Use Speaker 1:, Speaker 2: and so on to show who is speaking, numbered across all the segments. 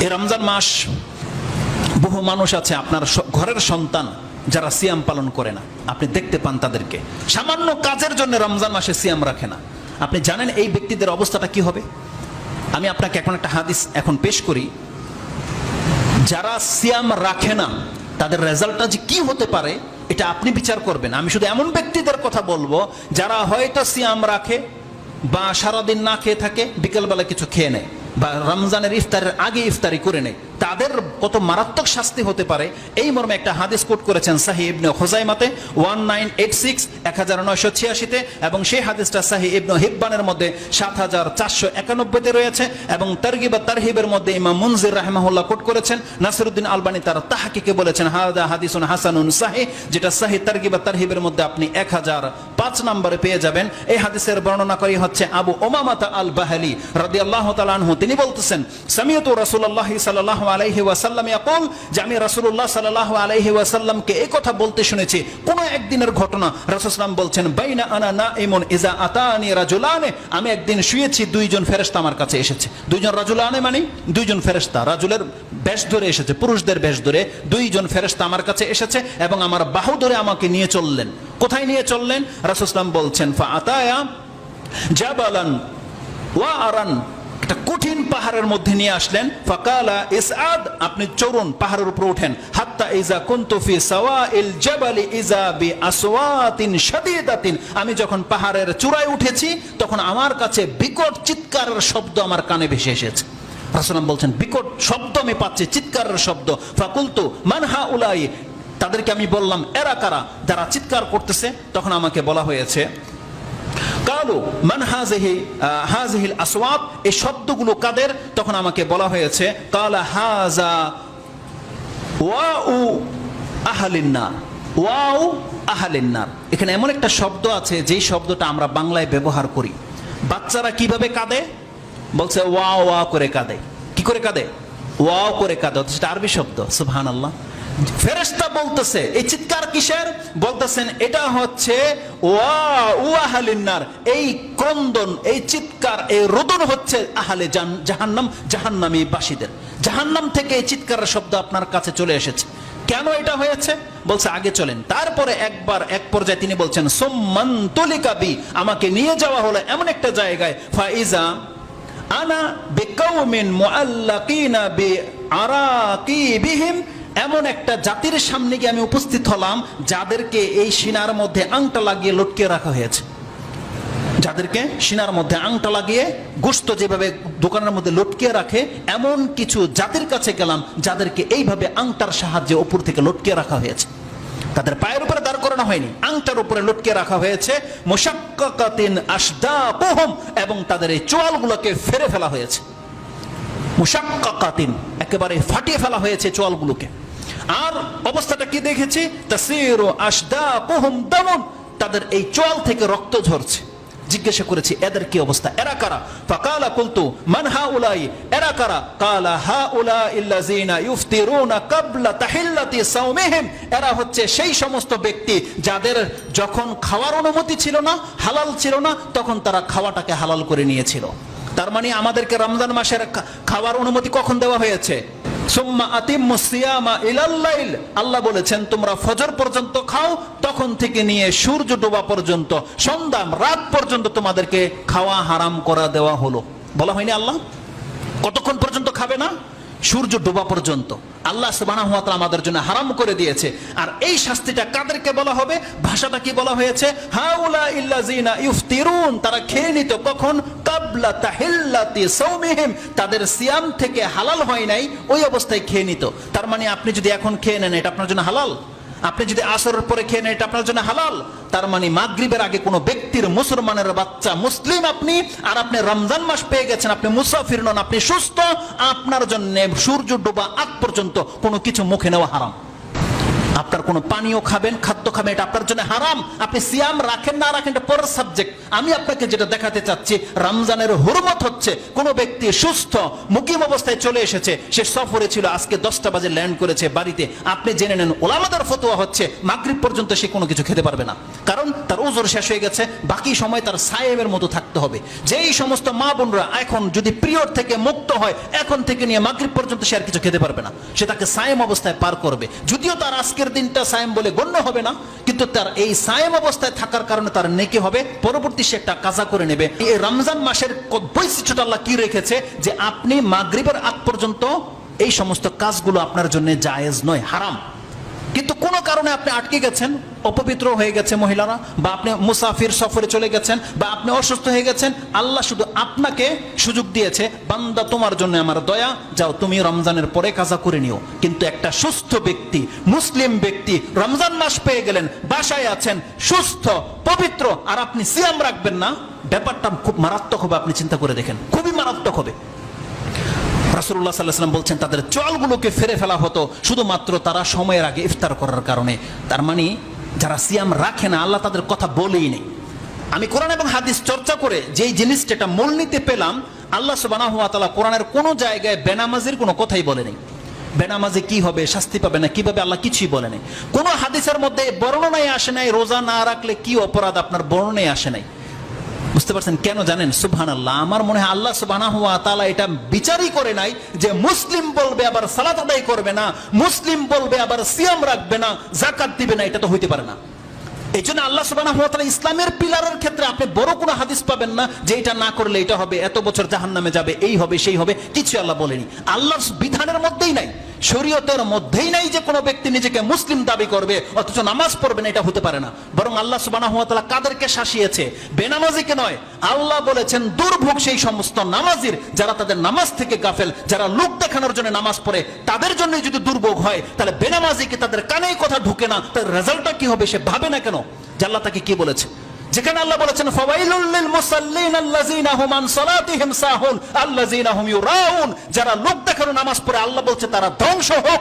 Speaker 1: এই রমজান মাস বহু মানুষ আছে আপনার ঘরের সন্তান যারা সিয়াম পালন করে না, আপনি দেখতে পান তাদেরকে সামান্য কাজের জন্য রমজান মাসে সিয়াম রাখে না। আপনি জানেন এই ব্যক্তিদের অবস্থাটা কি হবে? আমি আপনাকে এখন একটা হাদিস এখন পেশ করি। যারা সিয়াম রাখে না তাদের রেজাল্টটা যে কি হতে পারে এটা আপনি বিচার করবেন। আমি শুধু এমন ব্যক্তিদের কথা বলবো যারা হয়তো সিয়াম রাখে বা সারাদিন না খেয়ে থাকে, বিকেলবেলা কিছু খেয়ে নেয় বা রমজানের ইফতারের আগে ইফতারি করে নেয়, তাদের কত মারাত্মক শাস্তি হতে পারে এই মর্মে একটা হাদিস কোট করেছেন সহিহ ইবনে খুজাইমাতে 1986 1986-তে, এবং সেই হাদিসটা সহিহ ইবনে হিব্বানের মধ্যে 7491-তে রয়েছে, এবং তারগিব ওয়া তারহিবের মধ্যে ইমাম মুনজির রাহিমাহুল্লাহ কোট করেছেন। নাসিরউদ্দিন আলবানী তার তাহকিকে বলেছেন হাদা হাদিসুন হাসানুন সাহিহ, যেটা সহিহ তারগিব ওয়া তারহিবের মধ্যে আপনি 1005 নম্বরে পেয়ে যাবেন। এই হাদিসের বর্ণনাকারী হচ্ছে আবু উমামাতা আল বাহলি রাদিয়াল্লাহু তাআলা আনহু। তিনি বলতেছেন সামিয়তু রাসূলুল্লাহ সাল্লাল্লাহু আলাইহি ওয়াসাল্লাম ইয়াকুল, যে আমি রাসূলুল্লাহ সাল্লাল্লাহু আলাইহি ওয়াসাল্লামকে এই কথা বলতে শুনেছি। কোন একদিনের ঘটনা, রাসূল সাল্লাল্লাহু বলছেন বাইনা আনা নাইমুন ইজা আতানি রাজুলানে, আমি একদিন শুয়েছি, দুইজন ফেরেশতা আমার কাছে এসেছে। দুইজন রাজুলানে মানে দুইজন ফেরেশতা, রাজুলের বেশ ধরে এসেছে, পুরুষদের বেশ ধরে দুইজন ফেরেশতা আমার কাছে এসেছে এবং আমার বাহু ধরে আমাকে নিয়ে চললেন। কোথায় নিয়ে চললেন? রাসূল সাল্লাল্লাহু বলছেন ফা আতায়া জাবালান ওয়া আরান, একটা কঠিন পাহাড়ের মধ্যে নিয়ে আসলেন। ফাকালা ইসআদ, আপনি চড়ুন, পাহাড়ের উপর ওঠেন। হাত্তা ইজা কুনতু ফি সাওয়াইল জাবালি ইজা বি আসওয়াতিন শাদীদাতিন, আমি যখন পাহাড়ের চূড়ায় উঠেছি তখন আমার কাছে বিকট চিৎকারের শব্দ আমার কানে ভেসে এসেছে। রাসূল বলছেন বিকট শব্দ আমি পাচ্ছি, চিৎকারের শব্দ। ফাকুলতু মান হাউলাই, তাদেরকে আমি বললাম এরা কারা যারা চিৎকার করতেছে? তখন আমাকে বলা হয়েছে কালু মান হাযিহিল আসওয়াত, এই শব্দগুলো কাদের? তখন আমাকে বলা হয়েছে কালা হাযা ওয়াউ আহলিন নার, ওয়াউ আহলিন নার। এখানে এমন একটা শব্দ আছে যেই শব্দটা আমরা বাংলায় ব্যবহার করি। বাচ্চারা কিভাবে কাঁদে? বলছে ওয়া ওয়া করে কাঁদে। কি করে কাঁদে? ওয়াও করে কাঁদে, সেটা আরবি শব্দ। সুবহানাল্লাহ। ফেরেশতা বলতেছে এই চিৎকার কিসের? বলতেছেন এটা হচ্ছে ওয়া আহলিন নার, এই ক্রন্দন, এই চিৎকার, এই রোদন হচ্ছে আহলে জাহান্নাম, জাহান্নামী বাসীদের। জাহান্নাম থেকে এই চিৎকারের শব্দ আপনার কাছে চলে এসেছে। কেন এটা হয়েছে? বলছে আগে চলেন। তারপরে একবার এক পর্যায়ে তিনি বলছেন সুম্মান তুলিকা বি, আমাকে নিয়ে যাওয়া হলো এমন একটা জায়গায়, ফাইজা আনা বিকাউমিন মুআল্লাকিনা বিআরাকিবিহিম, এমন একটা জাতির সামনে গিয়ে আমি উপস্থিত হলাম যাদেরকে এই সিনার মধ্যে আংটা লাগিয়ে লটকে রাখা হয়েছে। যাদেরকে সিনার মধ্যে আংটা লাগিয়ে গোশত যেভাবে দোকানের মধ্যে লটকিয়ে রাখে, এমন কিছু জাতির কাছে গেলাম যাদেরকে এইভাবে আংটার সাহায্যে উপর থেকে লটকিয়ে রাখা হয়েছে। তাদের পায়ের উপরে দাঁড় করানো হয়নি, আংটার উপরে লটকে রাখা হয়েছে। মুশাক্কাকাতিন আশদাকুহুম, এবং তাদের এই চোয়ালগুলোকে ফেরে ফেলা হয়েছে। মুশাক্কাকাতিন, একেবারে ফাটিয়ে ফেলা হয়েছে চোয়ালগুলোকে। আর অবস্থাটা কি দেখেছি? তাসিরু আশদাকুহুম দামুন, তাদের এই চোয়াল থেকে রক্ত ঝরছে। জিজ্ঞাসা করেছি এদের কি অবস্থা, এরা কারা? ফাকালা কুলতু মান হাউলাই, এরা কারা? কালা হাউলা ইল্লাযিনা ইফতিরুনা ক্বাবলা তাহিল্লাতি সাওমিহিম, এরা হচ্ছে সেই সমস্ত ব্যক্তি যাদের যখন খাওয়ার অনুমতি ছিল না, হালাল ছিল না, তখন তারা খাওয়াটাকে হালাল করে নিয়েছিল। তার মানে আমাদেরকে রমজান মাসের খাওয়ার অনুমতি কখন দেওয়া হয়েছে? সুম্মা আতিম্মুস সিয়ামা ইলাল লাইল, আল্লাহ বলেছেন তোমরা ফজর পর্যন্ত খাও, তখন থেকে নিয়ে সূর্য ডোবা পর্যন্ত, সন্ধ্যা রাত পর্যন্ত তোমাদেরকে খাওয়া হারাম করা দেওয়া হলো। বলা হয়নি আল্লাহ কতক্ষণ পর্যন্ত খাবে না? সূর্য ডোবা পর্যন্ত আল্লাহ সুবহানাহু ওয়া তাআলা আমাদের জন্য হারাম করে দিয়েছে। আর এই শাস্তিটা কাদেরকে বলা হবে? ভাষাটা কি বলা হয়েছে? হাউলা ইল্লাযিনা ইফতিরুন, তারা খেয়ে নিত কখন? ক্বাবলা তাহিল্লাতি সাওমিহিম, তাদের সিয়াম থেকে হালাল হয় নাই ওই অবস্থায় খেয়ে নিত। তার মানে আপনি যদি এখন খেয়ে নেন এটা আপনার জন্য হালাল, আপনি যদি আসরের পরে খেয়ে নেন এটা আপনার জন্য হালাল। তার মানে মাগরিবের আগে কোনো ব্যক্তির, মুসলমানের বাচ্চা, মুসলিম আপনি, আর আপনি রমজান মাস পেয়ে গেছেন, আপনি মুসাফির নন, আপনি সুস্থ, আপনার জন্য সূর্য ডোবা আগ পর্যন্ত কোনো কিছু মুখে নেওয়া হারাম। আপনার কোনো পানীয় খাবেন, খাদ্য খাবেন, এটা আপনার জন্য হারাম। আপনি সিয়াম রাখেন না রাখেন এটা পরের সাবজেক্ট। আমি আপনাকে যেটা দেখাতে চাচ্ছি, রমজানের হুরমত হচ্ছে কোন ব্যক্তি সুস্থ মুকিম অবস্থায় চলে এসেছে, সে সফরে ছিল, আজকে 10টা বাজে ল্যান্ড করেছে বাড়িতে, আপনি জেনে নেন ওলামাদের ফতোয়া হচ্ছে মাগরিব পর্যন্ত সে কোনো কিছু খেতে পারবে না, কারণ তার ওজর শেষ হয়ে গেছে, বাকি সময় তার সায়েমের মতো থাকতে হবে। যেই সমস্ত মা বোনরা এখন যদি পিরিয়ড থেকে মুক্ত হয়, এখন থেকে নিয়ে মাগরিব পর্যন্ত সে আর কিছু খেতে পারবে না, সে তাকে সায়েম অবস্থায় পার করবে। যদিও তার আজকের দিনটা সায়েম বলে গণ্য হবে না, কিন্তু তার এই সায়েম অবস্থায় থাকার কারণে তার নেকি হবে, পরবর্তী সে একটা কাজা করে নেবে। এই রমজান মাসের বৈশিষ্ট্যটা আল্লাহ কি রেখেছে, যে আপনি মাগরিবের আগ পর্যন্ত এই সমস্ত কাজগুলো আপনার জন্য জায়েজ নয়, হারাম। কিন্তু কোন কারণে আপনি আটকে গেছেন, অপবিত্র হয়ে গেছে মহিলারা, বা আপনি মুসাফির সফরে চলে গেছেন, বা আপনি অসুস্থ হয়ে গেছেন, আল্লাহ শুধু আপনাকে সুযোগ দিয়েছে, বান্দা তোমার জন্য আমার দয়া, যাও তুমি রমজানের পরে কাজা করে নিও। কিন্তু একটা সুস্থ ব্যক্তি, মুসলিম ব্যক্তি রমজান মাস পেয়ে গেলেন, বাসায় আছেন, সুস্থ পবিত্র, আর আপনি সিয়াম রাখবেন না, ব্যাপারটা খুব মারাত্মক হবে। আপনি চিন্তা করে দেখেন, খুবই মারাত্মক হবে। রাসূলুল্লাহ সাল্লাল্লাহু আলাইহি ওয়াসাল্লাম বলছেন তাদের চলগুলোকে ফেরে ফেলা হতো শুধুমাত্র তারা সময়ের আগে ইফতার করার কারণে। তার মানে যারা সিয়াম রাখে না, আল্লাহ তাদের কথা বলেই নেই। আমি কোরআন এবং হাদিস চর্চা করে যেই জিনিসটা মূলনীতি পেলাম, আল্লাহ সুবহানাহু ওয়া তাআলা কোরআনের কোনো জায়গায় বেনামাজির কোনো কথাই বলে নেই। বেনামাজি কি হবে, শাস্তি পাবে না কিভাবে, আল্লাহ কিছুই বলে নেই। কোনো হাদিসের মধ্যে বর্ণনায় আসে নাই রোজা না রাখলে কি অপরাধ, আপনার বর্ণনায় আসে নাই। বুঝতে পারছেন কেন জানেন? সুবহানাল্লাহ, আমার মনে হয় আল্লাহ সুবহানাহু ওয়া তাআলা এটা বিচারই করে নাই যে মুসলিম বলবে আবার সালাত আদায় করবে না, মুসলিম বলবে আবার সিয়াম রাখবে না, যাকাত দিবে না, এটা তো হইতে পারে না। এই জন্য আল্লাহ সুবহানাহু ওয়া তাআলা ইসলামের পিলারের ক্ষেত্রে আপনি বড় কোনো হাদিস পাবেন না যে এটা না করলে এটা হবে, এত বছর জাহান্নামে যাবে, এই হবে সেই হবে, কিছু আল্লাহ বলেনি। আল্লাহর বিধানের মধ্যেই নাই, শরীয়তের মধ্যেই নাই যে কোনো ব্যক্তি নিজেকে মুসলিম দাবি করবে অথচ নামাজ পড়বে না, এটা হতে পারে না। বরং আল্লাহ সুবহানাহু ওয়া তাআলা কাদেরকে শাসিয়েছে? বেনামাজিকে নয়। আল্লাহ বলেছেন দুর্ভোগ সেই সমস্ত নামাজির যারা তাদের নামাজ থেকে গাফেল, যারা লোক দেখানোর জন্য নামাজ পড়ে, তাদের জন্য যদি দুর্ভোগ হয়, তাহলে বেনামাজিকে তাদের কানেই কথা ঢুকে না, তার রেজাল্টটা কি হবে সে ভাবে না কেন যে আল্লাহ তাকে কি বলেছে। যেখানে আল্লাহ বলেছেন ফাওয়াইলুল লিল মুসাল্লিন আল্লাযিনা হুম আন সালাতিহিম সাহুন আল্লাযিনা হুম ইউরাউন, যারা লোক দেখানো নামাজ পড়ে, আল্লাহ বলছে তারা ধ্বংস হোক।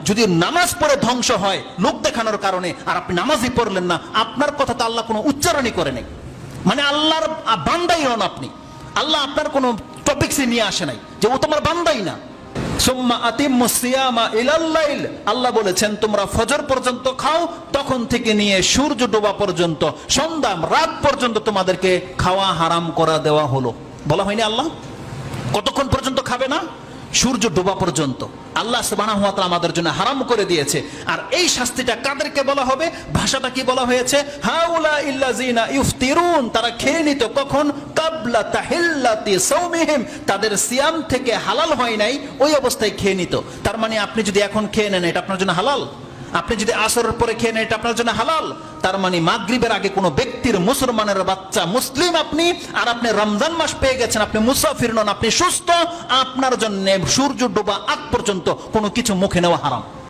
Speaker 1: যদি নামাজ পড়ে ধ্বংস হয় লোক দেখানোর কারণে, আর আপনি নামাজই পড়লেন না, আপনার কথা তো আল্লাহ কোনো উচ্চারণই করে নাই, মানে আল্লাহর বান্দাই হন আপনি। আল্লাহ আপনার কোনো টপিকসই নিয়ে আসে নাই যে ও তোমার বান্দাই না। সুম্মা আতিম্মুস সিয়ামা ইলাল লাইল, আল্লাহ বলেছেন তোমরা ফজর পর্যন্ত খাও, তখন থেকে নিয়ে সূর্য ডোবা পর্যন্ত, সন্ধ্যা রাত পর্যন্ত তোমাদেরকে খাওয়া হারাম করা দেওয়া হলো। বলা হয়নি আল্লাহ কতক্ষণ পর্যন্ত খাবে না? সূর্য ডোবা পর্যন্ত আল্লাহ সুবহানাহু ওয়া তাআলা আমাদের জন্য হারাম করে দিয়েছে। আর এই শাস্তিটা কাদেরকে বলা হবে? ভাষাটা কি বলা হয়েছে? হাউলা ইল্লাযিনা ইফতিরুন, তারা খেয়ে নিত কখন? কাবলা তাহিল্লাতি সাওমিহিম, তাদের সিয়াম থেকে হালাল হয় নাই ওই অবস্থায় খেয়ে নিত। তার মানে আপনি যদি এখন খেয়ে নেন এটা আপনার জন্য হালাল, আপনি যদি আসরের পরে খেয়ে নেন এটা আপনার জন্য হালাল। তার মানে মাগরিবের আগে কোনো ব্যক্তির, মুসলমানের বাচ্চা মুসলিম আপনি, আর আপনি রমজান মাস পেয়ে গেছেন, আপনি মুসাফির নন, আপনি সুস্থ, আপনার জন্য সূর্য ডোবা আগ পর্যন্ত কোনো কিছু মুখে নেওয়া হারাম।